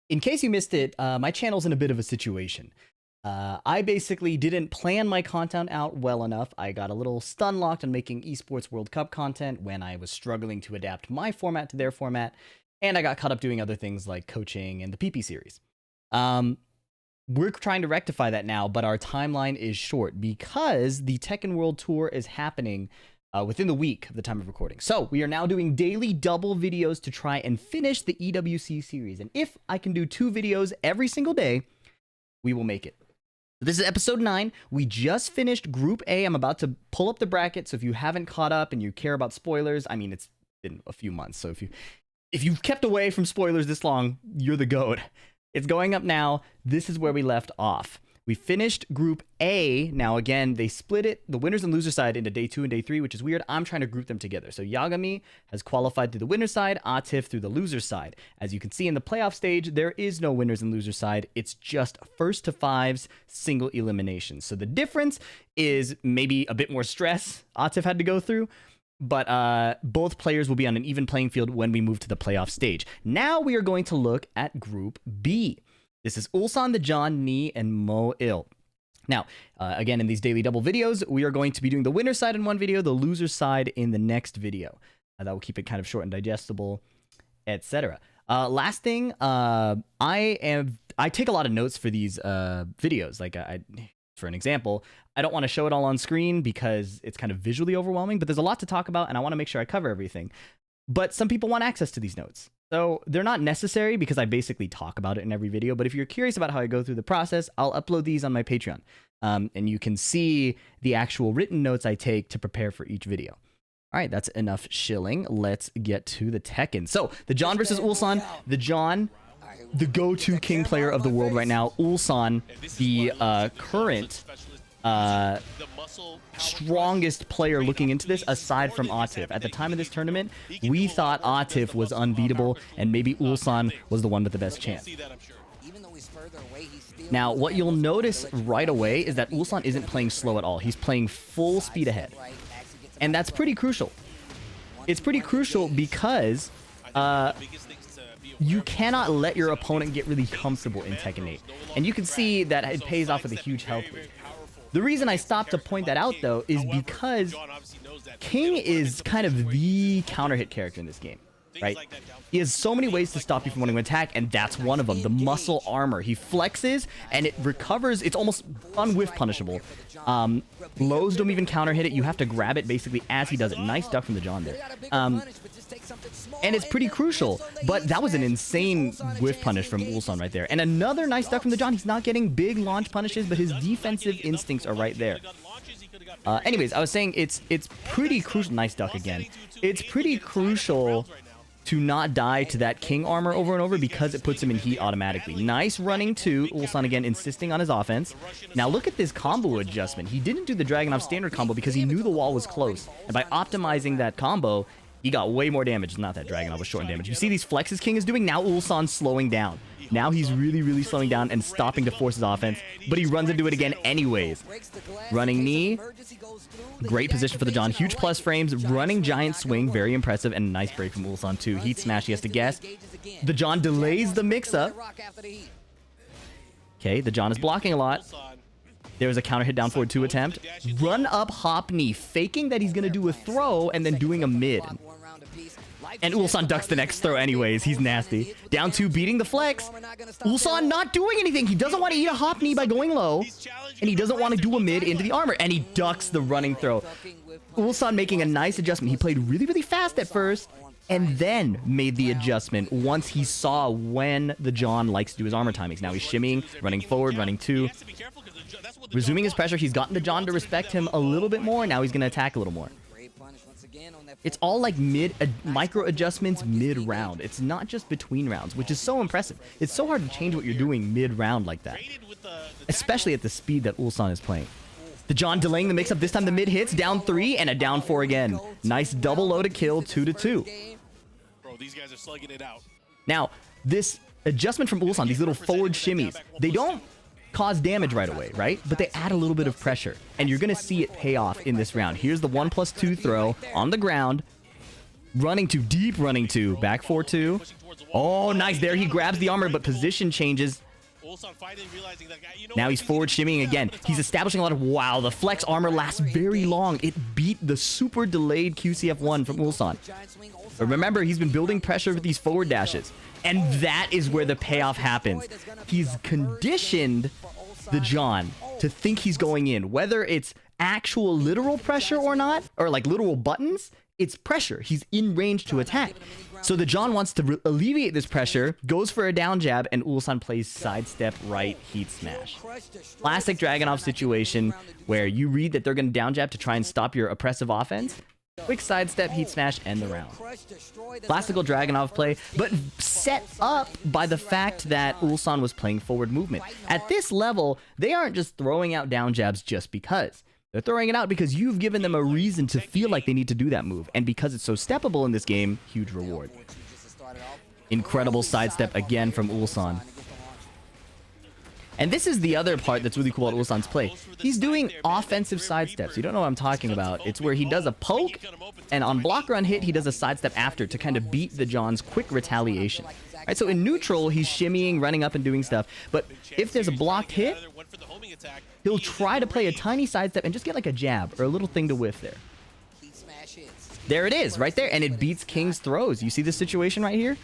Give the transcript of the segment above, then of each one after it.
In case you missed it, my channel's in a bit of a situation. I basically didn't plan my content out well enough. I got a little stun locked on making Esports World Cup content when I was struggling to adapt my format to their format, and I got caught up doing other things like coaching and the PP series. We're trying to rectify that now, but our timeline is short because the Tekken World Tour is happening within the week of the time of recording. So we are now doing daily double videos to try and finish the EWC series. And if I can do 2 videos every single day, we will make it. This is episode 9. We just finished Group A. I'm about to pull up the bracket. So if you haven't caught up and you care about spoilers, I mean, it's been a few months. So if you've kept away from spoilers this long, you're the GOAT. It's going up now. This is where we left off. We finished Group A. Now, again, they split it, the winners and loser side, into day 2 and day 3, which is weird. I'm trying to group them together. So Yagami has qualified through the winner side, Atif through the loser side. As you can see in the playoff stage, there is no winners and loser side. It's just first to 5s, single elimination. So the difference is maybe a bit more stress Atif had to go through, but both players will be on an even playing field when we move to the playoff stage. Now we are going to look at Group B. This is Ulsan, the John, Ni, and Meo-il. Now, again, in these daily double videos, we are going to be doing the winner side in one video, the loser side in the next video. That will keep it kind of short and digestible, etc. Last thing, I take a lot of notes for these videos. Like, for an example, I don't want to show it all on screen because it's kind of visually overwhelming, but there's a lot to talk about, and I want to make sure I cover everything. But some people want access to these notes. So they're not necessary because I basically talk about it in every video. But if you're curious about how I go through the process, I'll upload these on my Patreon. And you can see the actual written notes I take to prepare for each video. All right, that's enough shilling. Let's get to the Tekken. So the John versus Ulsan. The John, the go-to king player of the world right now. Ulsan, the current strongest player looking into this aside from Atif. At the time of this tournament, we thought Atif was unbeatable and maybe Ulsan was the one with the best chance. Now, what you'll notice right away is that Ulsan isn't playing slow at all. He's playing full speed ahead. And that's pretty crucial. It's pretty crucial because you cannot let your opponent get really comfortable in Tekken 8. And you can see that it pays off with a huge health lead. The reason I stopped to point that out, though, is because King is kind of the counter-hit character in this game, right? He has so many ways to stop you from wanting to attack, and that's one of them, the muscle armor. He flexes, and it recovers. It's almost un-whiff punishable. Lows don't even counter-hit it. You have to grab it, basically, as he does it. Nice duck from the John there. And it's pretty crucial, but that was an insane whiff punish from Ulsan right there. And another nice duck from the John. He's not getting big launch punishes, but his defensive instincts are right there. Anyways, I was saying it's pretty crucial. Nice duck again. It's pretty crucial to not die to that king armor over and over because it puts him in heat automatically. Nice running too. Ulsan again insisting on his offense. Now look at this combo adjustment. He didn't do the Dragunov standard combo because he knew the wall was close. And by optimizing that combo, he got way more damage. Not that Dragunov was short in damage. You see these flexes King is doing? Now Ulsan's slowing down. Now he's really, really slowing down and stopping to force his offense. But he runs into it again anyways. Running knee. Great position for the John. Huge plus frames. Running giant swing. Very impressive. And nice break from Ulsan too. Heat smash he has to guess. The John delays the mix-up. Okay, the John is blocking a lot. There's a counter hit down forward 2 attempt. Run up hop knee. Faking that he's going to do a throw and then doing a mid. And Ulsan ducks the next throw anyways. He's nasty. Down 2, beating the flex. Ulsan not doing anything. He doesn't want to eat a hop knee by going low. And he doesn't want to do a mid into the armor. And he ducks the running throw. Ulsan making a nice adjustment. He played really, really fast at first. And then made the adjustment once he saw when the John likes to do his armor timings. Now he's shimmying, running forward, running 2. Resuming his pressure. He's gotten the John to respect him a little bit more. Now he's going to attack a little more. It's all like micro adjustments mid-round. It's not just between rounds, which is so impressive. It's so hard to change what you're doing mid-round like that, especially at the speed that Ulsan is playing. The John delaying the mix-up. This time the mid hits. Down 3 and a down 4 again. Nice double low to kill. 2-2. Bro, these guys are slugging it out. Now, this adjustment from Ulsan, these little forward shimmies, they don't cause damage right away, right? But they add a little bit of pressure, and you're going to see it pay off in this round. Here's the 1+2 throw on the ground. Running to deep, running to back 4-2. Oh, nice. There he grabs the armor, but position changes. Now he's forward shimmying again. He's establishing a lot of... Wow, the flex armor lasts very long. It beat the super delayed QCF1 from Ulsan. But remember, he's been building pressure with these forward dashes. And that is where the payoff happens. He's conditioned the John to think he's going in. Whether it's actual literal pressure or not, or like literal buttons, it's pressure. He's in range to attack. So the John wants to alleviate this pressure, goes for a down jab, and Ulsan plays sidestep right heat smash. Classic Dragunov situation where you read that they're going to down jab to try and stop your oppressive offense. Quick sidestep, heat smash, end the round. Classical Dragunov play, but set up by the fact that Ulsan was playing forward movement. At this level, they aren't just throwing out down jabs just because. They're throwing it out because you've given them a reason to feel like they need to do that move. And because it's so steppable in this game, huge reward. Incredible sidestep again from Ulsan. And this is the other part that's really cool about Ulsan's play. He's doing offensive sidesteps. You don't know what I'm talking about. It's where he does a poke, and on block run hit, he does a sidestep after to kind of beat the John's quick retaliation. Right, so in neutral, he's shimmying, running up, and doing stuff. But if there's a blocked hit, he'll try to play a tiny sidestep and just get like a jab or a little thing to whiff there. There it is, right there. And it beats King's throws. You see this situation right here?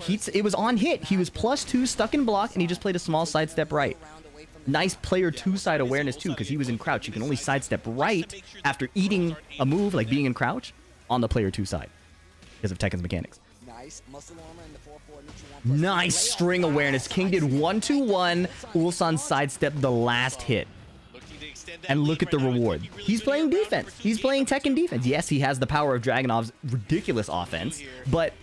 It was on hit. He was +2, stuck in block, and he just played a small sidestep right. Nice player 2-side awareness, too, because he was in crouch. You can only sidestep right after eating a move, like being in crouch, on the player 2 side because of Tekken's mechanics. Nice string awareness. King did 1-2-1. Ulsan sidestepped the last hit. And look at the reward. He's playing defense. He's playing Tekken defense. Yes, he has the power of Dragunov's ridiculous offense, but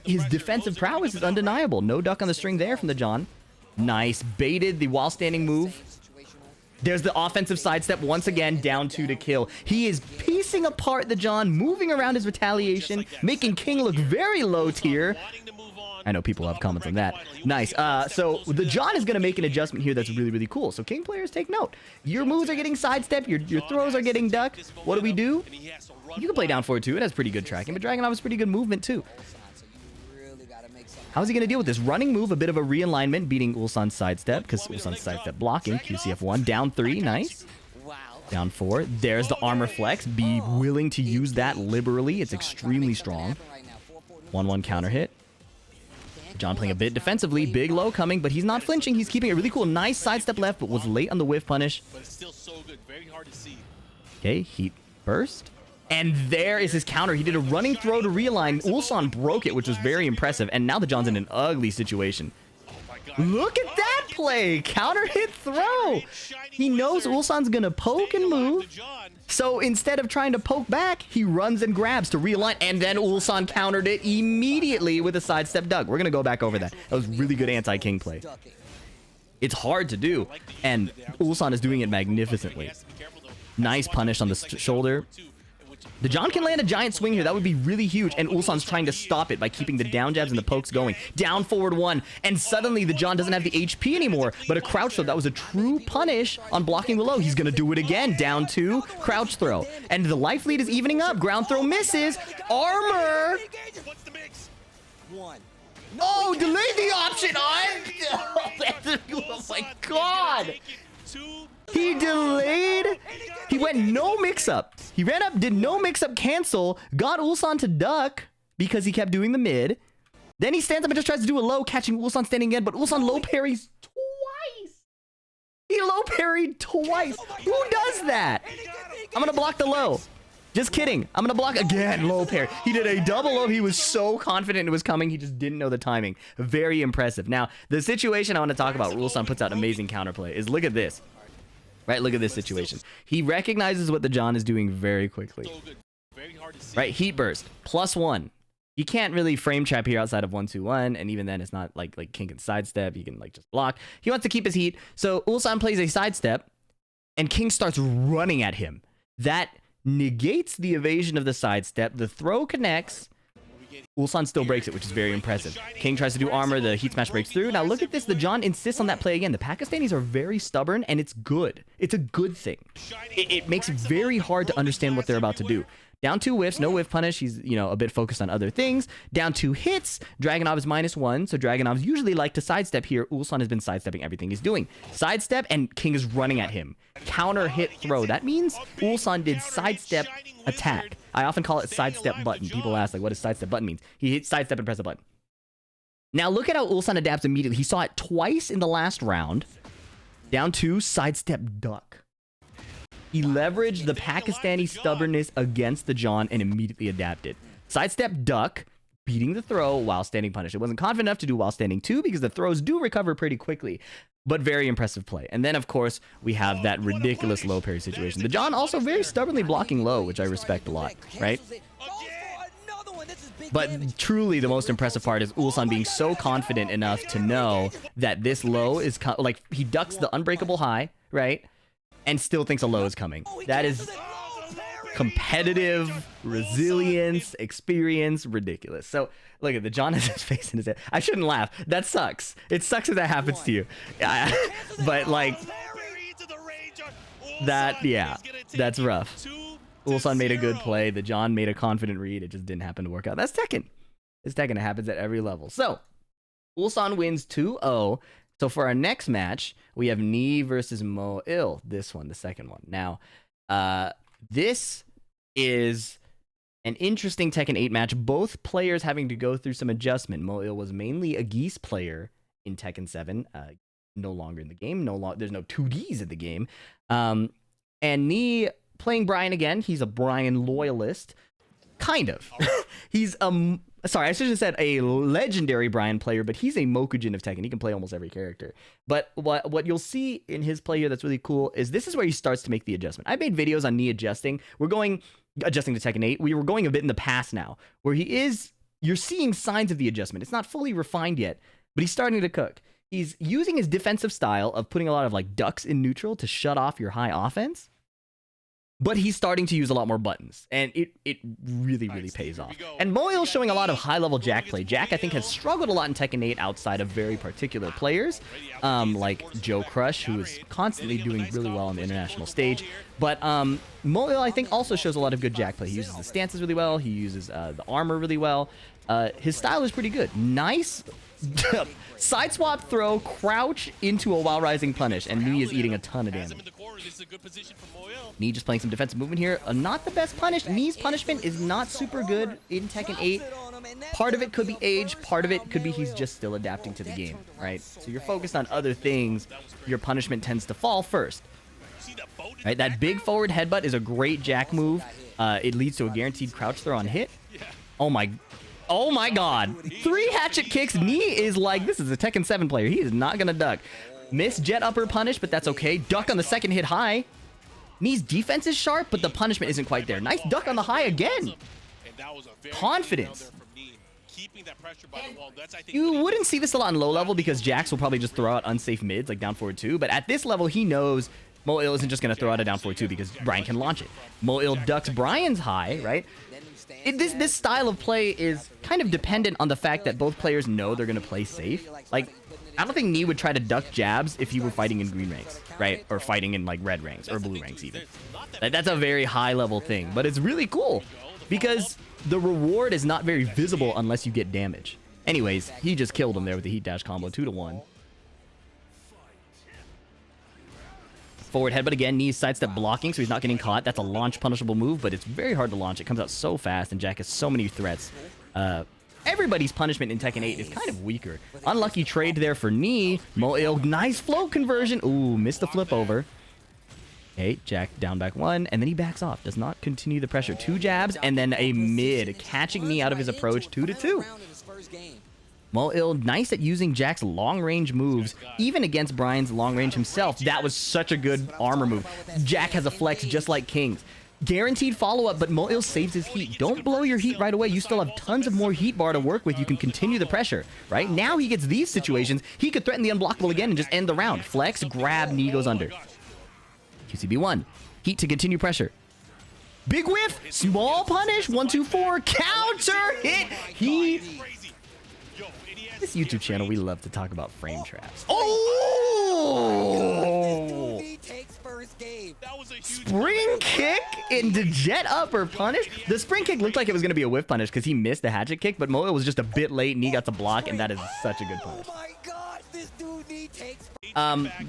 his defensive prowess is undeniable. No duck on the string there from the John. Nice. Baited the while standing move. There's the offensive sidestep once again, down 2 to kill. He is piecing apart the John, moving around his retaliation, making King look very low tier. I know people have comments on that. Nice. So the John is going to make an adjustment here that's really, really cool. So King players, take note. Your moves are getting sidestepped. Your throws are getting ducked. What do we do? You can play down forward too. It has pretty good tracking, but Dragunov has pretty good movement too. How is he going to deal with this? Running move, a bit of a realignment, beating Ulsan's sidestep, because Ulsan's sidestep blocking. QCF1, down 3, nice. Down 4, there's the armor flex. Be willing to use that liberally. It's extremely strong. 1-1 counter hit. John playing a bit defensively, big low coming, but he's not flinching. He's keeping it really cool. Nice sidestep left, but was late on the whiff punish. Okay, heat burst. And there is his counter. He did a running throw to realign. Ulsan broke it, which was very impressive. And now the John's in an ugly situation. Look at that play. Counter hit throw. He knows Ulsan's going to poke and move. So instead of trying to poke back, he runs and grabs to realign. And then Ulsan countered it immediately with a sidestep duck. We're going to go back over that. That was really good anti-King play. It's hard to do. And Ulsan is doing it magnificently. Nice punish on the shoulder. The John can land a giant swing here. That would be really huge. And Ulsan's trying to stop it by keeping the down jabs and the pokes going. Down forward 1. And suddenly the John doesn't have the HP anymore. But a crouch throw. That was a true punish on blocking the low. He's going to do it again. Down 2. Crouch throw. And the life lead is evening up. Ground throw misses. Armor. Oh, delay the option on. Oh my god. He delayed. He went no mix-up. He ran up, did no mix-up cancel, got Ulsan to duck because he kept doing the mid. Then he stands up and just tries to do a low, catching Ulsan standing again, but Ulsan low parries twice. He low parried twice. Who does that? I'm going to block the low. Just kidding. I'm going to block again. Low parry. He did a double low. He was so confident it was coming. He just didn't know the timing. Very impressive. Now, the situation I want to talk about, Ulsan puts out amazing counterplay, is look at this. Right, look at this situation. He recognizes what the John is doing very quickly. Right, heat burst, +1. You can't really frame trap here outside of 1-2-1, and even then it's not like King can sidestep. He can like just block. He wants to keep his heat, so Ulsan plays a sidestep, and King starts running at him. That negates the evasion of the sidestep. The throw connects. Ulsan still breaks it, which is very impressive. King tries to do armor. The heat smash breaks through. Now look at this. The John insists on that play again. The Pakistanis are very stubborn, and it's good. It's a good thing. It makes it very hard to understand what they're about to do. Down 2 whiffs, no whiff punish. He's, you know, a bit focused on other things. Down 2 hits. Dragunov is -1, so Dragunovs usually like to sidestep here. Ulsan has been sidestepping everything he's doing. Sidestep, and King is running at him. Counter hit throw. That means Ulsan did sidestep attack. I often call it sidestep button. People ask, like, what does sidestep button mean? He hits sidestep and press a button. Now look at how Ulsan adapts immediately. He saw it twice in the last round. Down 2, sidestep duck. He leveraged the Pakistani stubbornness against the John and immediately adapted. Sidestep duck, beating the throw while standing punish. It wasn't confident enough to do while standing 2 because the throws do recover pretty quickly, but very impressive play. And then, of course, we have that ridiculous low parry situation. The John also very stubbornly blocking low, which I respect a lot, right? But truly the most impressive part is Ulsan being so confident enough to know that this low is, like, he ducks the unbreakable high, right? And still thinks a low is coming. That is competitive, resilience, experience, ridiculous. So, look at the John has his face in his head. I shouldn't laugh. That sucks. It sucks if that happens to you. But, like, that, yeah, that's rough. Ulsan made a good play. The John made a confident read. It just didn't happen to work out. That's Tekken. It's Tekken. It happens at every level. So, Ulsan wins 2-0. So for our next match, we have Ni versus Meo-il. This one, the second one. Now, this is an interesting Tekken 8 match. Both players having to go through some adjustment. Meo-il was mainly a Geese player in Tekken 7. No longer in the game. There's no 2Ds in the game. And Ni playing Brian again. He's a Brian loyalist. Kind of. He's sorry, I should have said a legendary Brian player, but he's a Mokujin of Tekken. He can play almost every character. But what you'll see in his play here that's really cool is this is where he starts to make the adjustment. I made videos on Ni adjusting. Adjusting to Tekken 8. We were going a bit in the past now, where you're seeing signs of the adjustment. It's not fully refined yet, but he's starting to cook. He's using his defensive style of putting a lot of, like, ducks in neutral to shut off your high offense. But he's starting to use a lot more buttons, and it really pays off. And Meo-il's showing a lot of high-level Jack play. Jack, I think, has struggled a lot in Tekken 8 outside of very particular players, like Joe Crush, who is constantly doing really well on the international stage. But Meo-il, I think, also shows a lot of good Jack play. He uses the stances really well. He uses the armor really well. His style is pretty good. Nice side swap throw, crouch into a while rising punish, and Ni is eating a ton of damage. Ni just playing some defensive movement here. Not the best punish. Ni's punishment is not super good in Tekken 8. Part of it could be age, part of it could be he's just still adapting to the game, right? So you're focused on other things, your punishment tends to fall first. Right, that big forward headbutt is a great Jack move. It leads to a guaranteed crouch throw on hit. Oh my god. 3 hatchet kicks. Ni is like, this is a Tekken 7 player. He is not gonna duck. Miss jet upper punish, but that's okay. Duck on the second hit high. Ni's defense is sharp, but the punishment isn't quite there. Nice duck on the high again. Confidence. You wouldn't see this a lot on low level because Jax will probably just throw out unsafe mids, like down forward 2. But at this level, he knows Meo-il isn't just going to throw out a down forward 2 because Brian can launch it. Meo-il ducks Brian's high, right? This style of play is kind of dependent on the fact that both players know they're going to play safe. Like, I don't think Ni would try to duck jabs if he were fighting in green ranks, right? Or fighting in, like, red ranks or blue ranks even. That's a very high level thing, but it's really cool because the reward is not very visible unless you get damage. Anyways, he just killed him there with the heat dash combo, 2-1. Forward headbutt again, Ni's sidestep blocking, so he's not getting caught. That's a launch punishable move, but it's very hard to launch. It comes out so fast, and Jack has so many threats. Everybody's punishment in Tekken 8 is kind of weaker. Unlucky trade there for Ni. Meo-il, nice float conversion. Ooh, missed the flip over. Okay, Jack down back 1, and then he backs off. Does not continue the pressure. 2 jabs, and then a mid, catching Ni out of his approach, 2-2. Meo-il, nice at using Jack's long-range moves, even against Brian's long-range himself. That was such a good armor move. Jack has a flex just like King's. Guaranteed follow-up, but Meo-il saves his heat. Don't blow your heat right away. You still have tons of more heat bar to work with. You can continue the pressure, right? Now he gets these situations. He could threaten the unblockable again and just end the round. Flex, grab, Ni goes under. QCB1. Heat to continue pressure. Big whiff, small punish, 1-2-4, counter hit. This YouTube channel, we love to talk about frame traps. Oh! Spring kick into jet up or punish. The spring kick looked like it was going to be a whiff punish because he missed the hatchet kick, but Meo-il was just a bit late and he got to block, and that is such a good punish. Oh my god, this dude Knee takes.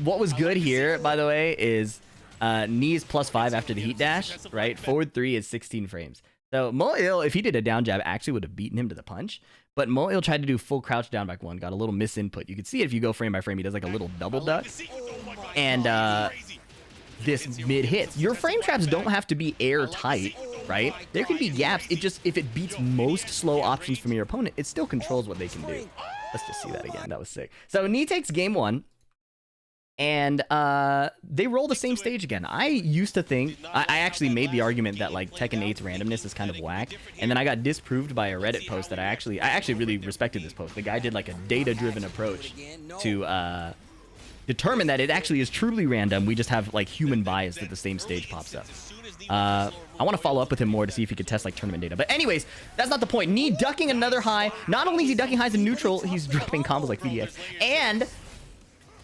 What was good here, by the way, is knees +5 after the heat dash, right? Forward 3 is 16 frames. So Meo-il, if he did a down jab, actually would have beaten him to the punch. But Meo-il tried to do full crouch down back 1, got a little misinput. You can see it if you go frame by frame. He does like a little double duck. And this mid hits. Your frame traps don't have to be airtight, right? There can be gaps. It just, if it beats most slow options from your opponent, it still controls what they can do. Let's just see that again. That was sick. So Knee takes game 1. And they roll the same stage again. I used to think, I actually made the argument that like Tekken 8's randomness is kind of whack, and then I got disproved by a Reddit post that I actually really respected this post. The guy did like a data-driven approach to determine that it actually is truly random. We just have like human bias that the same stage pops up. I want to follow up with him more to see if he could test like tournament data. But anyways, that's not the point. Knee ducking another high. Not only is he ducking highs in neutral, he's dropping combos like PhiDX, and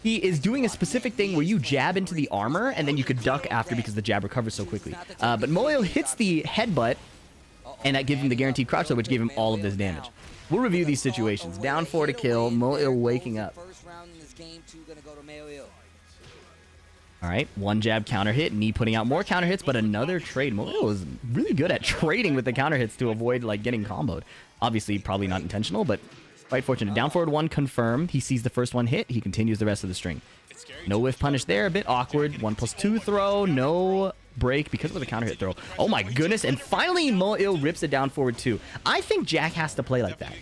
he is doing a specific thing where you jab into the armor and then you could duck after because the jab recovers so quickly. But Meo-il hits the headbutt, and that gives him the guaranteed crouch throw, which gave him all of this damage. We'll review these situations. Down 4 to kill, Meo-il waking up. All right, 1 jab counter hit, Knee putting out more counter hits, but another trade. Meo-il is really good at trading with the counter hits to avoid like getting comboed. Obviously, probably not intentional, but quite fortunate. Down forward 1 confirmed. He sees the first one hit. He continues the rest of the string. No whiff punish there. A bit awkward. 1+2 throw. No break because of the counter hit throw. Oh my goodness. And finally, Meo-il rips it down forward 2. I think Jack has to play like that.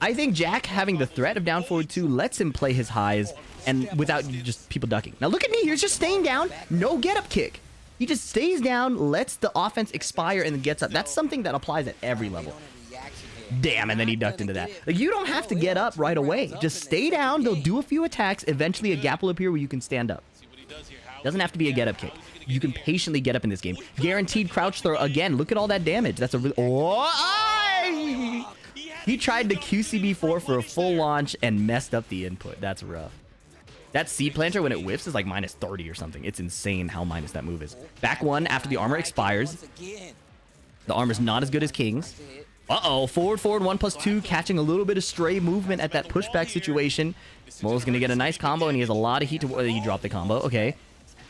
I think Jack having the threat of down forward 2 lets him play his highs and without just people ducking. Now look at me. He's just staying down. No get up kick. He just stays down, lets the offense expire, and then gets up. That's something that applies at every level. Damn, and then he ducked into that. Like, you don't have to get up right away. Just stay down. They'll do a few attacks. Eventually, a gap will appear where you can stand up. Doesn't have to be a get-up kick. You can patiently get up in this game. Guaranteed crouch throw. Again, look at all that damage. That's a really... Oh! He tried to QCB4 for a full launch and messed up the input. That's rough. That C planter, when it whiffs, is like -30 or something. It's insane how minus that move is. Back 1 after the armor expires. The armor's not as good as King's. Uh-oh, forward 1+2, catching a little bit of stray movement at that pushback situation. Meo-il's going to get a nice combo, and he has a lot of heat to... He dropped the combo. Okay.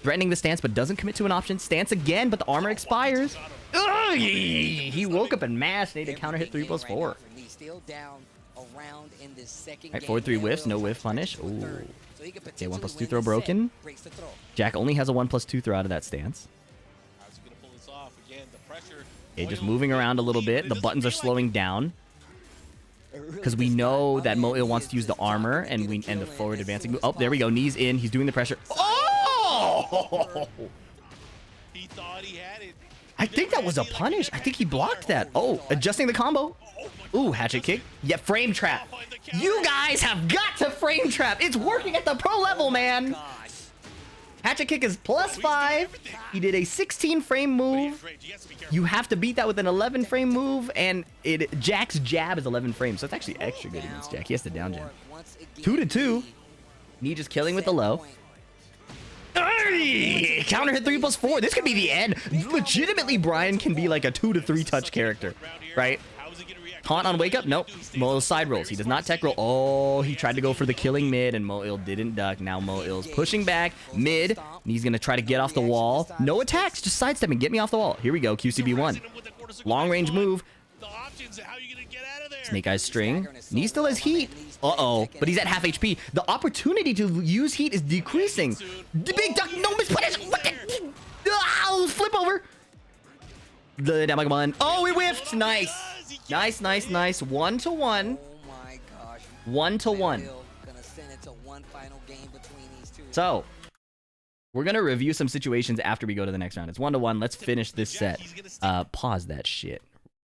Threatening the stance, but doesn't commit to an option. Stance again, but the armor expires. Ugh, he woke up and mashed. Needed to counter hit 3+4. Alright, forward 3 whiffs. No whiff punish. Ooh. Okay, 1+2 throw broken. Jack only has a 1+2 throw out of that stance. Okay, just moving around a little bit. The buttons are slowing down because we know that Meo-il wants to use the armor and the forward advancing move. Oh, there we go. Knees in. He's doing the pressure. Oh! He thought he had it. I think that was a punish. I think he blocked that. Oh, adjusting the combo. Ooh, hatchet kick. Yeah, frame trap. You guys have got to frame trap. It's working at the pro level, man. Hatchet kick is +5. He did a 16 frame move. You have to beat that with an 11 frame move, and Jack's jab is 11 frames, so it's actually extra good against Jack. He has to down jab. 2-2. Knee just killing with the low. Hey! Counter hit 3+4. This could be the end. Legitimately, Brian can be like a 2-3 touch character, right? Taunt on wake up? Nope. Meo-il side rolls. He does not tech roll. Oh, he tried to go for the killing mid, and Meo-il didn't duck. Now Meo-il's pushing back mid, and he's going to try to get off the wall. No attacks, just sidestepping. Get me off the wall. Here we go, QCB1. Long range move. Snake Eyes string. Knee still has heat. Uh-oh, but he's at half HP. The opportunity to use heat is decreasing. The big duck, no miss punish. Oh, flip over. The down like one. Oh, we whiffed. Nice. Nice, nice, nice. 1-1. Oh my gosh. 1-1. So, we're going to review some situations after we go to the next round. It's 1-1. Let's finish this set. Pause that shit.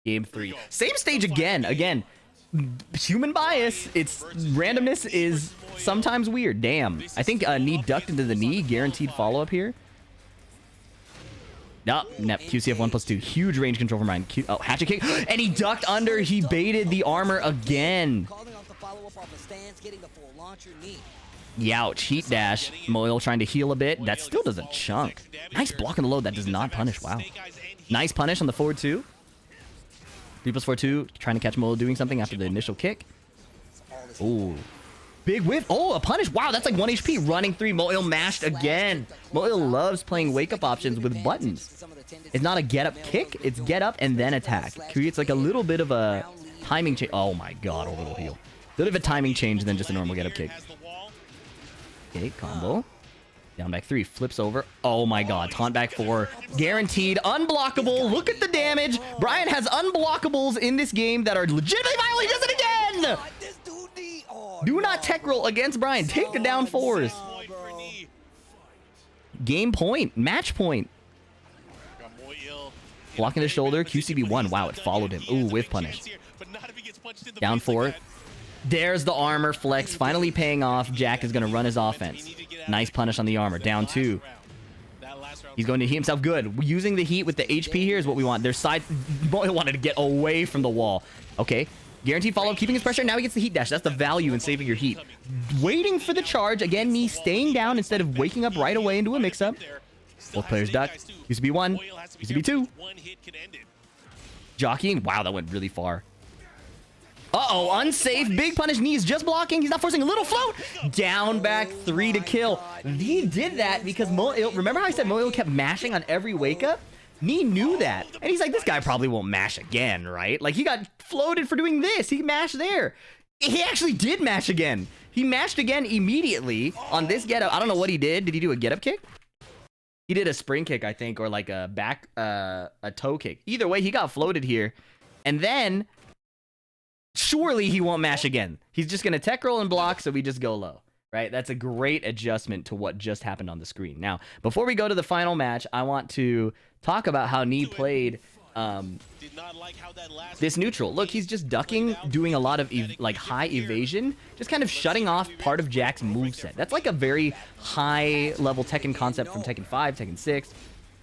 Game 3. Same stage again. Again, human bias. It's randomness is sometimes weird. Damn. I think knee ducked into the knee. Guaranteed follow-up here. No, QCF 1+2. Huge range control from Ryan. Oh, hatchet kick. And he ducked under. He baited the armor again. Youch. Heat dash. Meo-il trying to heal a bit. That still does a chunk. Nice block on the load. That does not punish. Wow. Nice punish on the forward 2. 3+4-2. Trying to catch Meo-il doing something after the initial kick. Ooh. Big whiff. Oh, a punish. Wow, that's like 1 HP. Running 3. Meo-il mashed again. Meo-il loves playing wake-up options with buttons. It's not a get-up kick. It's get-up and then attack. Creates like a little bit of a timing change. Oh my god, orbital heal. A little bit of a timing change than just a normal get-up kick. Okay, combo. Down back 3. Flips over. Oh my god. Taunt back 4. Guaranteed. Unblockable. Look at the damage. Brian has unblockables in this game that are legitimately viable. He does it again! Do not tech roll against Brian. Take the down 4s. Game point. Match point. Blocking the shoulder. QCB1. Wow, it followed him. Ooh, whiff punish. Down 4. There's the armor flex. Finally paying off. Jack is going to run his offense. Nice punish on the armor. Down 2. He's going to heat himself good. Using the heat with the HP here is what we want. Their side... Meo-il wanted to get away from the wall. Okay. Guaranteed follow-up, keeping his pressure. Now he gets the heat dash. That's the value in saving your heat. Waiting for the charge. Again, me staying down instead of waking up right away into a mix-up. Both players duck. Used to be 1. Used to be 2. Jockeying. Wow, that went really far. Uh-oh, unsafe. Big punish. Knees just blocking. He's not forcing a little float. Down back 3 to kill. He did that because Meo-il... Remember how I said Meo-il kept mashing on every wake-up? Nee knew that. And he's like, this guy probably won't mash again, right? Like, he got floated for doing this. He mashed there. He actually did mash again. He mashed again immediately on this get-up. I don't know what he did. Did he do a get-up kick? He did a spring kick, I think, or like a back, a toe kick. Either way, he got floated here. And then, surely he won't mash again. He's just going to tech roll and block, so we just go low. Right? That's a great adjustment to what just happened on the screen. Now, before we go to the final match, I want to talk about how Nee played this neutral. Look, he's just ducking, doing a lot of like high evasion, just kind of shutting off part of Jack's moveset. That's like a very high-level Tekken concept from Tekken 5, Tekken 6,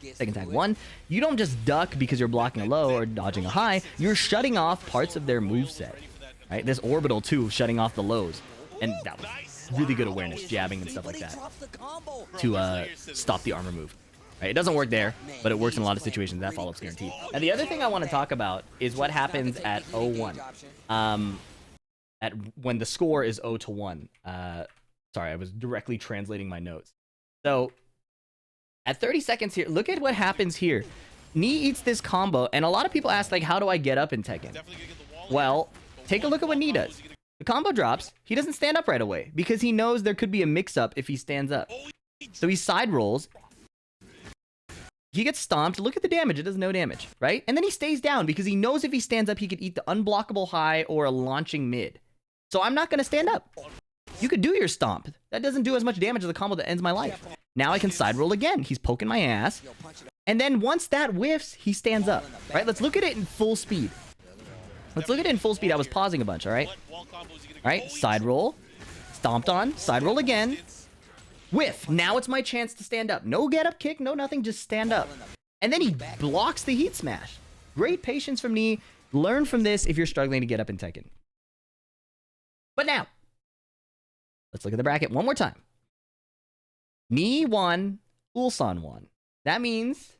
Tekken Tag 1. You don't just duck because you're blocking a low or dodging a high. You're shutting off parts of their moveset. Right? This orbital, too, shutting off the lows. And that was really good awareness, jabbing and stuff like that to stop the armor move. Right? It doesn't work there, but it works in a lot of situations. That follow-up's guaranteed. Now, the other thing I want to talk about is what happens at 0-1. When the score is 0-1. Sorry, I was directly translating my notes. So, at 30 seconds here, look at what happens here. Nee eats this combo, and a lot of people ask, like, how do I get up in Tekken? Well, take a look at what Nee does. The combo drops. He doesn't stand up right away because he knows there could be a mix-up if he stands up. So he side rolls. He gets stomped. Look at the damage. It does no damage, right? And then he stays down because he knows if he stands up, he could eat the unblockable high or a launching mid. So I'm not going to stand up. You could do your stomp. That doesn't do as much damage as the combo that ends my life. Now I can side roll again. He's poking my ass. And then once that whiffs, he stands up, right? Let's look at it in full speed. Let's look at it in full speed. I was pausing a bunch, all right? All right, side roll. Stomped on. Side roll again. Whiff. Now it's my chance to stand up. No get up kick, no nothing, just stand up. And then he blocks the heat smash. Great patience from Nee. Learn from this if you're struggling to get up in Tekken. But now, let's look at the bracket one more time. Nee won, Ulsan won. That means,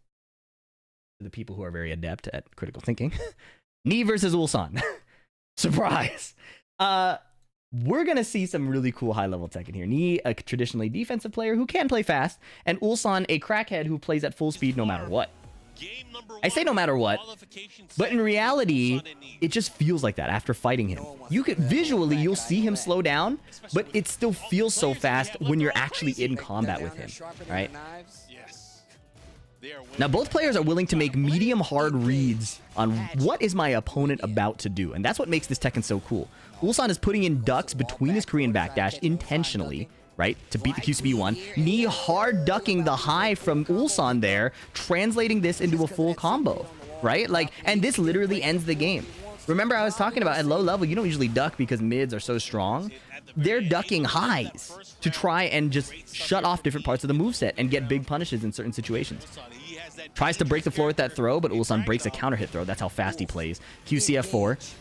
for the people who are very adept at critical thinking, Nee versus Ulsan. Surprise. We're going to see some really cool high-level Tekken here. Nee, a traditionally defensive player who can play fast, and Ulsan, a crackhead who plays at full speed no matter what. I say no matter what, but in reality, it just feels like that after fighting him. You could visually, you'll see him slow down, but it still feels so fast when you're actually in combat with him, right? Now, both players are willing to make medium-hard reads on what is my opponent about to do, and that's what makes this Tekken so cool. Ulsan is putting in ducks between his Korean backdash intentionally, right, to beat the QCB1. Nee hard ducking the high from Ulsan there, translating this into a full combo, right? Like, and this literally ends the game. Remember, I was talking about at low level, you don't usually duck because mids are so strong. They're ducking highs to try and just shut off different parts of the moveset and get big punishes in certain situations. Tries to break the floor with that throw, but Ulsan breaks a counter hit throw. That's how fast he plays. QCF4.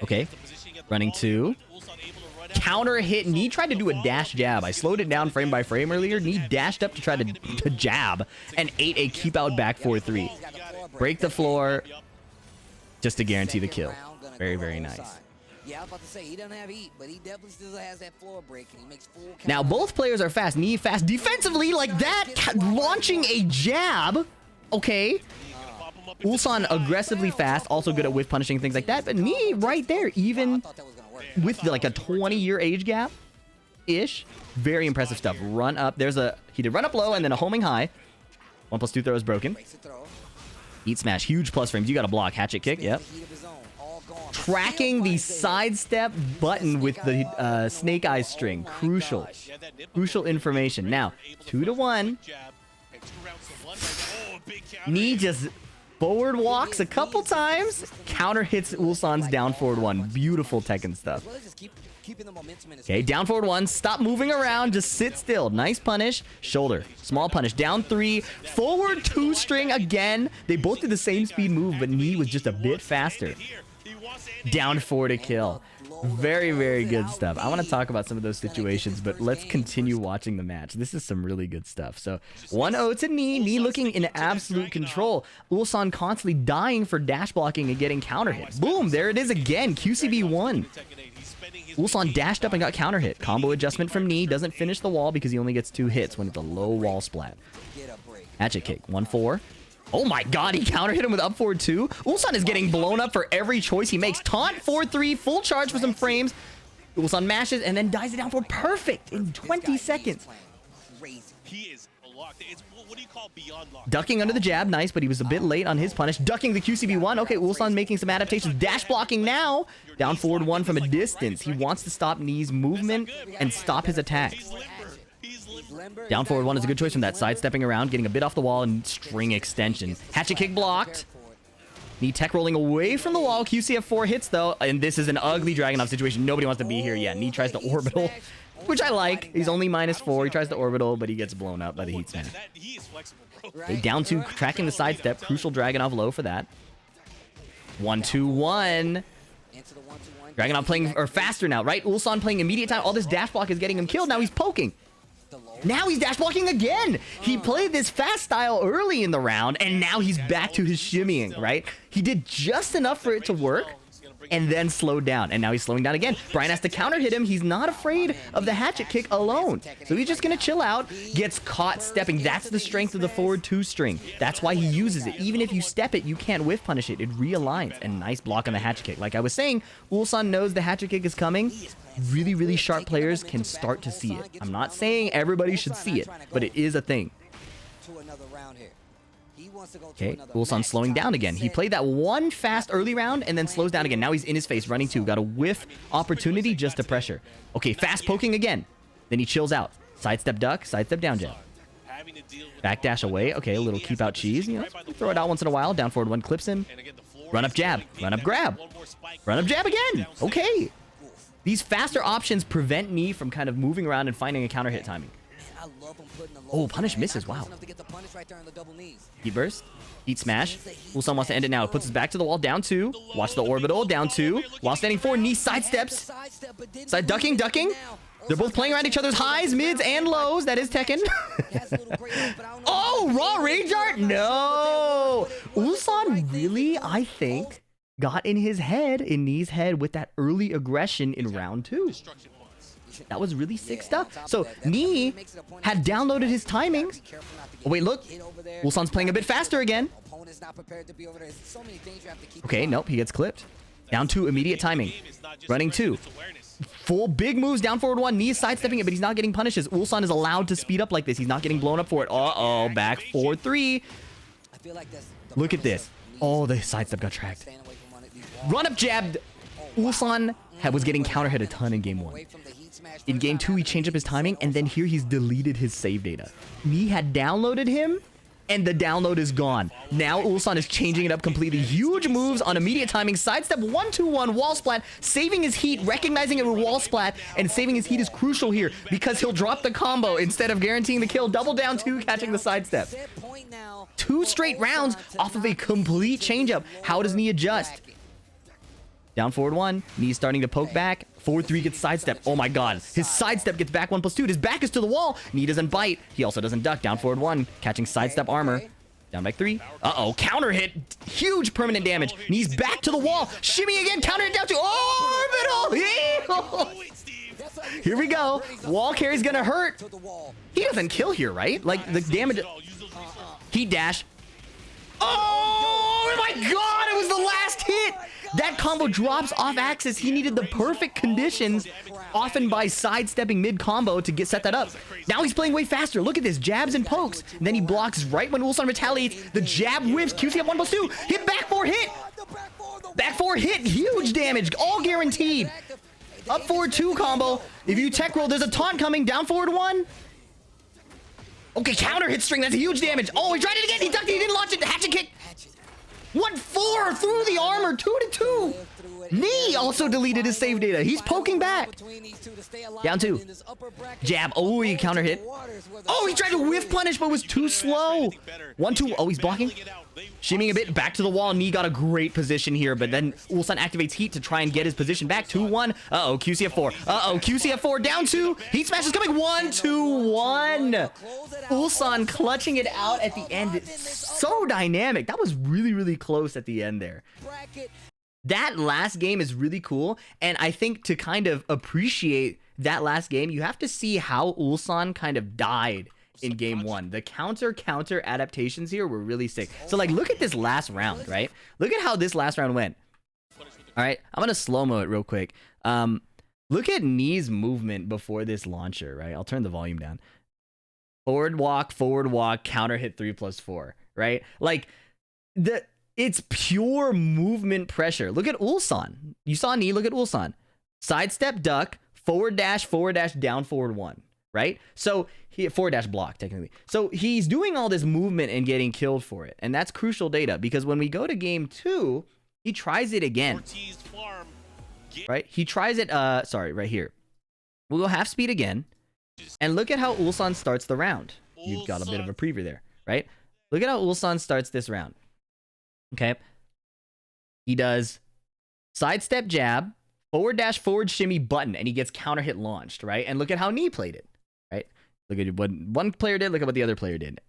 Okay, running 2. Counter hit. Knee tried to do a dash jab. I slowed it down frame by frame earlier. Knee dashed up to try to jab and ate a keep out back 4-3. Break the floor just to guarantee the kill. Very, very nice. Yeah, I was about to say, he doesn't have heat, but he definitely still has that floor break, and he makes full count. Now, both players are fast. Knee fast defensively like that. Launching a jab. Okay. Ulsan aggressively fast. Also good at whiff punishing, things like that. But Knee right there, even with like a 20-year age gap-ish. Very impressive stuff. Run up. He did run up low and then a homing high. 1+2 throw is broken. Eat smash. Huge plus frames. You got to block. Hatchet kick. Yep. Tracking the sidestep button with the snake eyes string. Crucial. Crucial information. Now, 2-1. Knee just forward walks a couple times. Counter hits Ulsan's down forward 1. Beautiful Tekken stuff. Okay, down forward 1. Stop moving around. Just sit still. Nice punish. Shoulder. Small punish. Down 3. Forward 2 string again. They both did the same speed move, but Knee was just a bit faster. Down 4 to kill. Very, very good stuff. I want to talk about some of those situations, but let's continue watching the match. This is some really good stuff. So 1-0 to Knee. Knee looking in absolute control. Ulsan constantly dying for dash blocking and getting counter hit. Boom, there it is again. QCB 1. Ulsan dashed up and got counter hit. Combo adjustment from Knee. Doesn't finish the wall because he only gets 2 hits when it's a low wall splat. Hatchet kick. 1-4. Oh my god, he counter hit him with up forward 2. Ulsan is getting blown up for every choice he makes. Taunt 4-3, full charge for some frames. Ulsan mashes and then dies it down for perfect in 20 seconds. Ducking under the jab, nice, but he was a bit late on his punish. Ducking the QCB1. Okay, Ulsan making some adaptations. Dash blocking now. Down forward 1 from a distance. He wants to stop Knee's movement and stop his attacks. Down forward 1 is a good choice from that. Sidestepping around, getting a bit off the wall, and string extension. Hatchet kick blocked. Knee tech rolling away from the wall. QCF4 hits, though, and this is an ugly Dragunov situation. Nobody wants to be here yet. Knee tries to orbital, which I like. He's only -4. He tries to orbital, but he gets blown up by the heat smash. Okay, down 2, tracking the sidestep. Crucial Dragunov low for that. 1-2-1. Dragunov playing faster now, right? Ulsan playing immediate time. All this dash block is getting him killed. Now he's poking. Now he's dash blocking again. He played this fast style early in the round, and now he's back to his shimmying, right? He did just enough for it to work, and then slowed down. And now he's slowing down again. Brian has to counter hit him. He's not afraid of the hatchet kick alone. So he's just going to chill out. Gets caught stepping. That's the strength of the forward 2 string. That's why he uses it. Even if you step it, you can't whiff punish it. It realigns. And nice block on the hatchet kick. Like I was saying, Ulsan knows the hatchet kick is coming. Really, really sharp players can start to see it. I'm not saying everybody should see it, but it is a thing. Okay, Ulsan slowing down again. He played that one fast early round and then slows down again. Now he's in his face, running 2. Got a whiff opportunity just to pressure. Okay, fast poking again. Then he chills out. Sidestep duck, sidestep down jab. Backdash away. Okay, a little keep out cheese. You know, throw it out once in a while. Down forward 1 clips him. Run up jab. Run up grab. Run up jab again. Okay. These faster options prevent me from kind of moving around and finding a counter hit timing. Oh, punish misses. Wow. Heat burst. Heat smash. Ulsan wants to end it now. Puts us back to the wall. Down 2. Watch the orbital. Down 2. While standing 4. Knee sidesteps. Side ducking. Ducking. They're both playing around each other's highs, mids, and lows. That is Tekken. Oh, raw rage art? No. Ulsan really, I think, got in his head, in Knee's head, with that early aggression in round 2. That was really sick stuff. So Knee had downloaded his timings. Oh, wait, look. Ulsan's playing a bit faster again. Okay, nope, he gets clipped. Down 2, immediate timing. Running 2. Full big moves, down forward 1. Knee is sidestepping it, but he's not getting punishes. Ulsan is allowed to speed up like this. He's not getting blown up for it. Uh-oh, back 4-3. Look at this. Oh, the sidestep got tracked. Run up jab. Ulsan was getting counter hit a ton in game 1. In game 2, he changed up his timing, and then here he's deleted his save data. Knee had downloaded him, and the download is gone. Now Ulsan is changing it up completely. Huge moves on immediate timing. Sidestep 1-2-1 wall splat, saving his heat, recognizing it with wall splat, and saving his heat is crucial here because he'll drop the combo instead of guaranteeing the kill. Double down 2, catching the sidestep. 2 straight rounds off of a complete changeup. How does Knee adjust? Down forward 1. Knee's starting to poke back. Forward 3 gets sidestep. Oh my god. His sidestep gets back 1+2. His back is to the wall. Knee doesn't bite. He also doesn't duck. Down forward 1. Catching sidestep armor. Down back 3. Uh-oh. Counter hit. Huge permanent damage. Knee's back to the wall. Shimmy again. Counter hit down to orbital. Here we go. Wall carry's gonna hurt. He doesn't kill here, right? Like, the damage... He dash. Oh my god! It was the last hit! That combo drops off axis. He needed the perfect conditions, often by sidestepping mid-combo to set that up. Now he's playing way faster. Look at this. Jabs and pokes. And then he blocks right when Ulsan retaliates. The jab whips. QCF 1+2. Hit back 4 hit. Back 4 hit. Huge damage. All guaranteed. Up forward 2 combo. If you tech roll, there's a taunt coming. Down forward 1. Okay, counter hit string. That's huge damage. Oh, he tried it again. He ducked it. He didn't launch it. Hatchet kick. 1-4 through the armor. 2-2. Knee also deleted his save data. He's poking back. Down 2. Jab. Oh, he counter hit. Oh, he tried to whiff punish, but was too slow. 1-2. Oh, he's blocking. Shimmying a bit back to the wall. Knee got a great position here, but then Ulsan activates heat to try and get his position back. 2-1. Uh-oh, QCF 4. Uh-oh, QCF 4 down 2. Heat smash is coming. 1-2-1. Ulsan clutching it out at the end. It's so dynamic. That was really, really close at the end there. That last game is really cool, and I think to kind of appreciate that last game, you have to see how Ulsan kind of died in game 1. The counter adaptations here were really sick. So like, look at this last round, right? Look at how this last round went. All right, I'm gonna slow-mo it real quick. Look at Knee's movement before this launcher, right? I'll turn the volume down. Forward walk, counter hit 3+4, right? Like, it's pure movement pressure. Look at Ulsan. You saw Knee, look at Ulsan. Sidestep, duck, forward dash, down forward 1. Right? So he forward dash block technically. So he's doing all this movement and getting killed for it. And that's crucial data because when we go to game 2, he tries it again. Right? He tries it sorry, right here. We'll go half speed again. And look at how Ulsan starts the round. You've got a bit of a preview there, right? Look at how Ulsan starts this round. Okay? He does sidestep jab, forward dash, forward shimmy button, and he gets counter hit launched, right? And look at how Knee played it. Right? Look at what one player did. Look at what the other player did.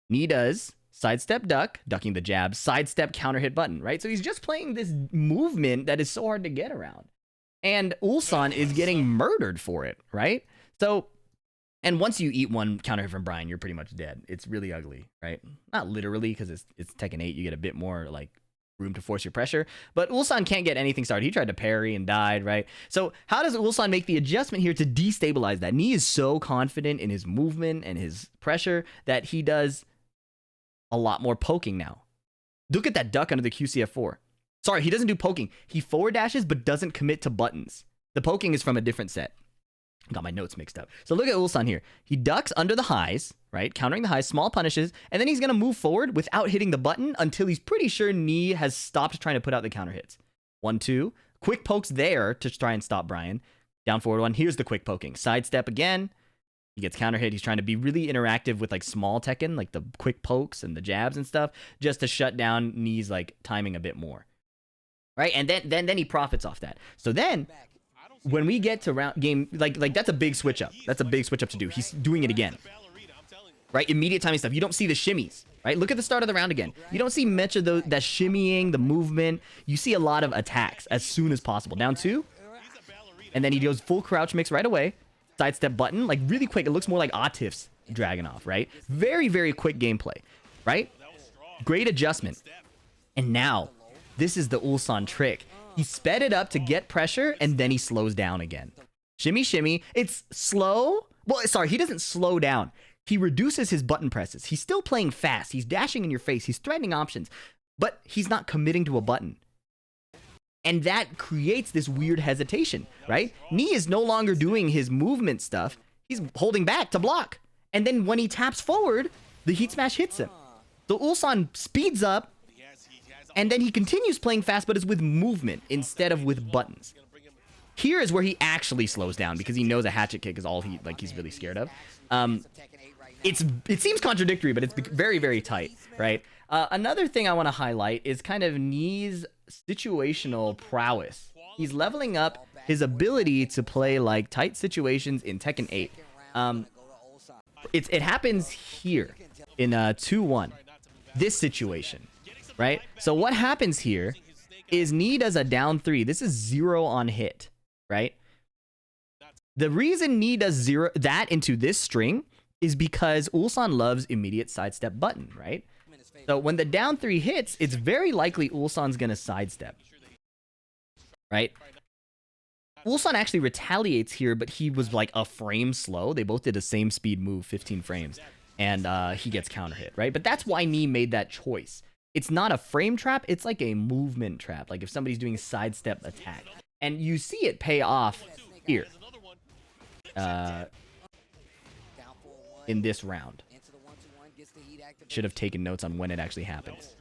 Knee does sidestep duck, ducking the jab, sidestep counter hit button, right? So he's just playing this movement that is so hard to get around. And Ulsan is getting murdered for it, right? So, and once you eat one counter hit from Brian, you're pretty much dead. It's really ugly, right? Not literally, because it's Tekken 8. You get a bit more like room to force your pressure, but Ulsan can't get anything started. He tried to parry and died, right? So how does Ulsan make the adjustment here to destabilize that? Knee is so confident in his movement and his pressure that he does a lot more poking now. Look at that duck under the QCF4. Sorry, he doesn't do poking. He forward dashes but doesn't commit to buttons. The poking is from a different set. Got my notes mixed up. So look at Ulsan here. He ducks under the highs, right? Countering the highs, small punishes, and then he's going to move forward without hitting the button until he's pretty sure Knee has stopped trying to put out the counter hits. 1-2. Quick pokes there to try and stop Brian. Down forward 1. Here's the quick poking. Sidestep again. He gets counter hit. He's trying to be really interactive with like small Tekken, like the quick pokes and the jabs and stuff, just to shut down Knee's like timing a bit more. Right? And then he profits off that. So then when we get to round game, like that's a big switch up. That's a big switch up to do. He's doing it again. Right? Immediate timing stuff. You don't see the shimmies. Right? Look at the start of the round again. You don't see much of that shimmying, the movement. You see a lot of attacks as soon as possible. Down 2. And then he goes full crouch mix right away. Sidestep button. Like really quick. It looks more like Atif's Dragunov. Right? Very, very quick gameplay. Right? Great adjustment. And now, this is the Ulsan trick. He sped it up to get pressure, and then he slows down again. Shimmy, shimmy. It's slow. Well, sorry, he doesn't slow down. He reduces his button presses. He's still playing fast. He's dashing in your face. He's threatening options. But he's not committing to a button. And that creates this weird hesitation, right? Knee is no longer doing his movement stuff. He's holding back to block. And then when he taps forward, the heat smash hits him. So Ulsan speeds up, and then he continues playing fast, but it's with movement instead of with buttons. Here is where he actually slows down because he knows a hatchet kick is all he's really scared of. It seems contradictory, but it's very, very tight, right? Another thing I want to highlight is kind of Knee's situational prowess. He's leveling up his ability to play like tight situations in Tekken 8. It happens here in 2-1. This situation, right? So what happens here is Knee does a down 3. This is 0 on hit, right? The reason Knee does 0 that into this string is because Ulsan loves immediate sidestep button, right? So when the down 3 hits, it's very likely Ulsan's gonna sidestep, right? Ulsan actually retaliates here, but he was like a frame slow. They both did the same speed move, 15 frames, and he gets counter hit, right? But that's why Knee made that choice. It's not a frame trap, it's like a movement trap, like if somebody's doing sidestep attack. And you see it pay off here. In this round. Should have taken notes on when it actually happens.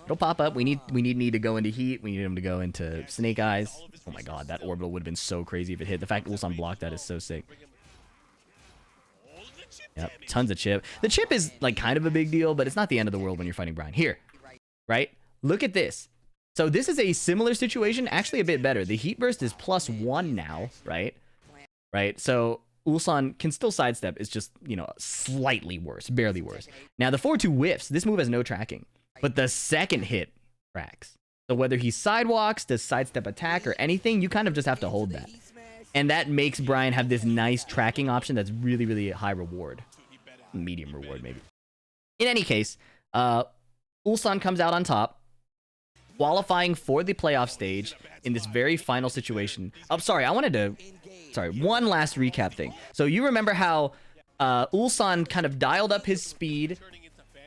It'll pop up. We need Knee to go into heat. We need him to go into Snake Eyes. Oh my god, that orbital would have been so crazy if it hit. The fact Ulsan blocked that is so sick. Yep, tons of chip. The chip is like kind of a big deal, but it's not the end of the world when you're fighting Brian. Here, right? Look at this. So this is a similar situation, actually a bit better. The heat burst is +1 now, right? Right, so Ulsan can still sidestep. It's just, you know, slightly worse, barely worse. Now the 4-2 whiffs. This move has no tracking, but the second hit tracks. So whether he sidewalks, does sidestep attack, or anything, you kind of just have to hold that. And that makes Brian have this nice tracking option that's really, really high reward. Medium reward, maybe. In any case, Ulsan comes out on top, qualifying for the playoff stage in this very final situation. Oh, sorry, one last recap thing. So you remember how Ulsan kind of dialed up his speed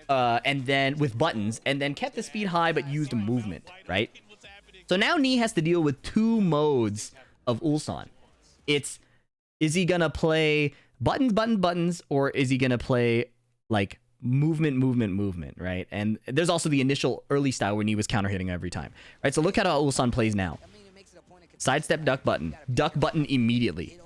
and then with buttons, and then kept the speed high but used movement, right? So now Knee has to deal with 2 modes of Ulsan. Is he gonna play buttons, or is he gonna play like movement, right? And there's also the initial early style where Knee was counter hitting every time, right? So look at how Ulsan plays now. Sidestep, duck button immediately.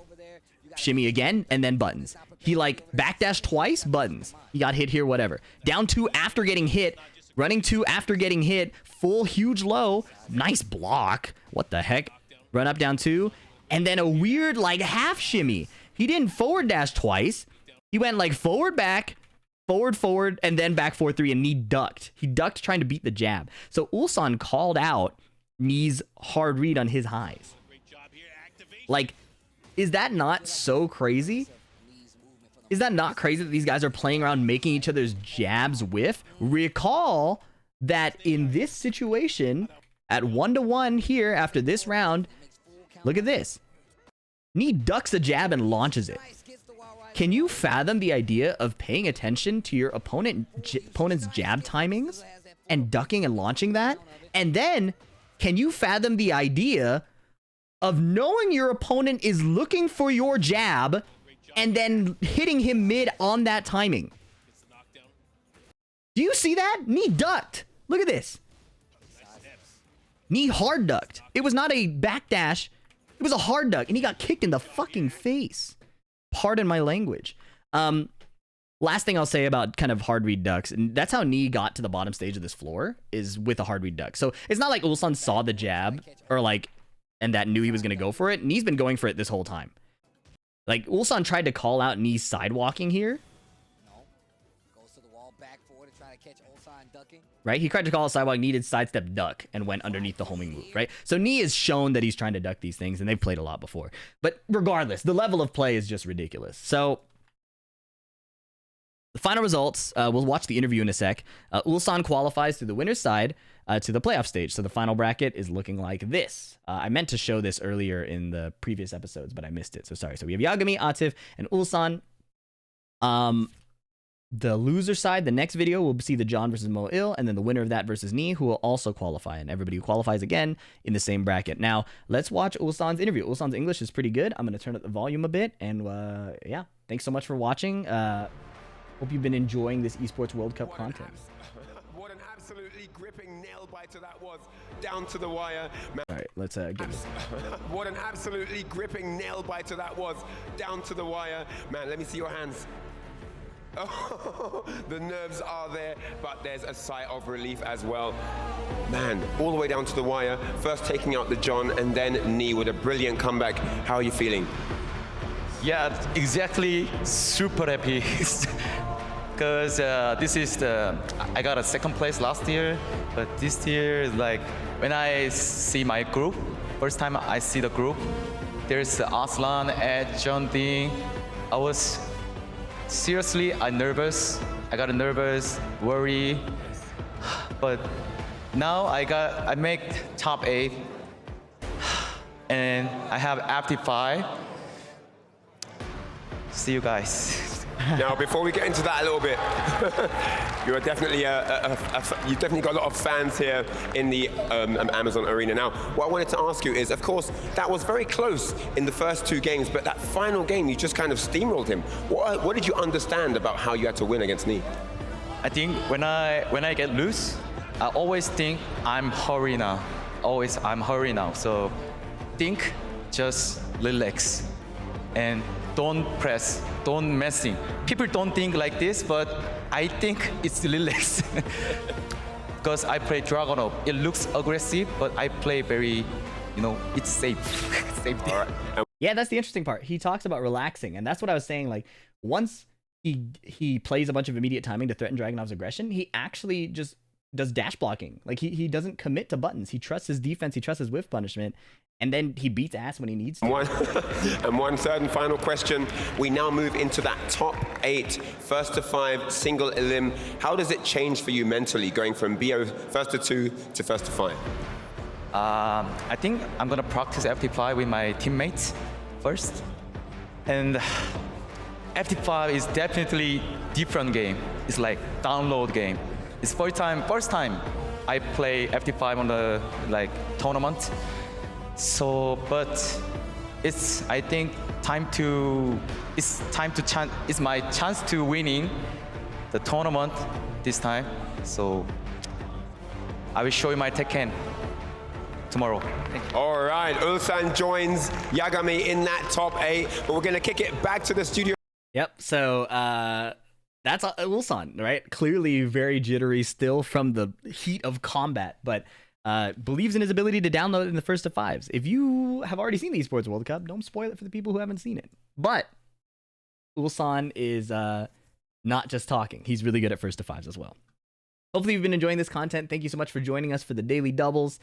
Shimmy again, and then buttons. He like backdash twice, buttons. He got hit here, whatever. Down 2 after getting hit, running 2 after getting hit, full huge low, nice block. What the heck? Run up, down 2. And then a weird, like, half shimmy. He didn't forward dash twice. He went, like, forward, back, forward, and then back 4-3, and Knee ducked. He ducked trying to beat the jab. So Ulsan called out Knee's hard read on his highs. Like, is that not so crazy? Is that not crazy that these guys are playing around making each other's jabs whiff? Recall that in this situation, at 1-1 here after this round, look at this. Knee ducks a jab and launches it. Can you fathom the idea of paying attention to your opponent's jab timings and ducking and launching that? And then, can you fathom the idea of knowing your opponent is looking for your jab and then hitting him mid on that timing? Do you see that? Knee ducked. Look at this. Knee hard ducked. It was not a backdash. It was a hard duck, and he got kicked in the fucking face. Pardon my language. Last thing I'll say about kind of hard read ducks, and that's how Knee got to the bottom stage of this floor, is with a hard read duck. So it's not like Ulsan saw the jab, or like, and that knew he was going to go for it. Knee's been going for it this whole time. Like, Ulsan tried to call out Knee sidewalking here. Right? He tried to call a sidewalk, needed sidestep duck, and went underneath the homing move, right? So Knee has shown that he's trying to duck these things, and they've played a lot before. But regardless, the level of play is just ridiculous. So the final results, we'll watch the interview in a sec. Ulsan qualifies through the winner's side to the playoff stage. So the final bracket is looking like this. I meant to show this earlier in the previous episodes, but I missed it. So sorry. So we have Yagami, Atif, and Ulsan. The loser side, the next video, we'll see the John versus Meo-il, and then the winner of that versus Knee, who will also qualify, and everybody who qualifies again in the same bracket. Now, let's watch Ulsan's interview. Ulsan's English is pretty good. I'm going to turn up the volume a bit, and yeah, thanks so much for watching. Hope you've been enjoying this Esports World Cup content. What an absolutely gripping nail biter that was, down to the wire. All right, let's get this. What an absolutely gripping nail biter that was, down to the wire. Man, let me see your hands. Oh, the nerves are there, but there's a sigh of relief as well. Man, all the way down to the wire, first taking out the John and then knee with a brilliant comeback. How are you feeling? Yeah, exactly. Super happy. Because this is I got a second place last year, but this year is like when I see my group, first time I see the group, there's Aslan, Ed, John Ding. I was seriously nervous. I got nervous, worry, but now I make top 8, and I have after 5. See you guys. Now, before we get into that a little bit, you're definitely you've definitely got a lot of fans here in the Amazon arena. Now, what I wanted to ask you is, of course, that was very close in the first 2 games, but that final game, you just kind of steamrolled him. What did you understand about how you had to win against Knee? I think when I get loose, I always think I'm hurry now. Always I'm hurry now. So think, just relax, and don't press, don't messing. People don't think like this, but I think it's relaxed. Because I play Dragunov. It looks aggressive, but I play very, it's safe. Safety. All right. Yeah, that's the interesting part. He talks about relaxing, and that's what I was saying. Like, once he plays a bunch of immediate timing to threaten Dragunov's aggression, he actually just does dash blocking. Like, he doesn't commit to buttons. He trusts his defense. He trusts his whiff punishment. And then he beats ass when he needs to. One third and final question. We now move into that top 8, first to 5, single elim. How does it change for you mentally, going from BO first to 2 to first to 5? I think I'm gonna practice FT5 with my teammates first. And FT5 is definitely different game. It's like download game. It's first time I play FT5 on the tournament. So, but it's I think it's my chance to winning the tournament this time. So I will show you my Tekken tomorrow. All right, Ulsan joins Yagami in that top 8, but we're gonna kick it back to the studio. Yep. So that's Ulsan, right? Clearly very jittery still from the heat of combat, but believes in his ability to download it in the first to 5s. If you have already seen the Esports World Cup, don't spoil it for the people who haven't seen it. But Ulsan is not just talking. He's really good at first to 5s as well. Hopefully you've been enjoying this content. Thank you so much for joining us for the daily doubles.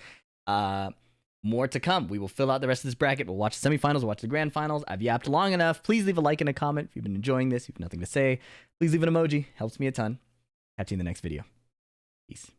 More to come. We will fill out the rest of this bracket. We'll watch the semifinals, we'll watch the grand finals. I've yapped long enough. Please leave a like and a comment if you've been enjoying this. If you have nothing to say, please leave an emoji. Helps me a ton. Catch you in the next video. Peace.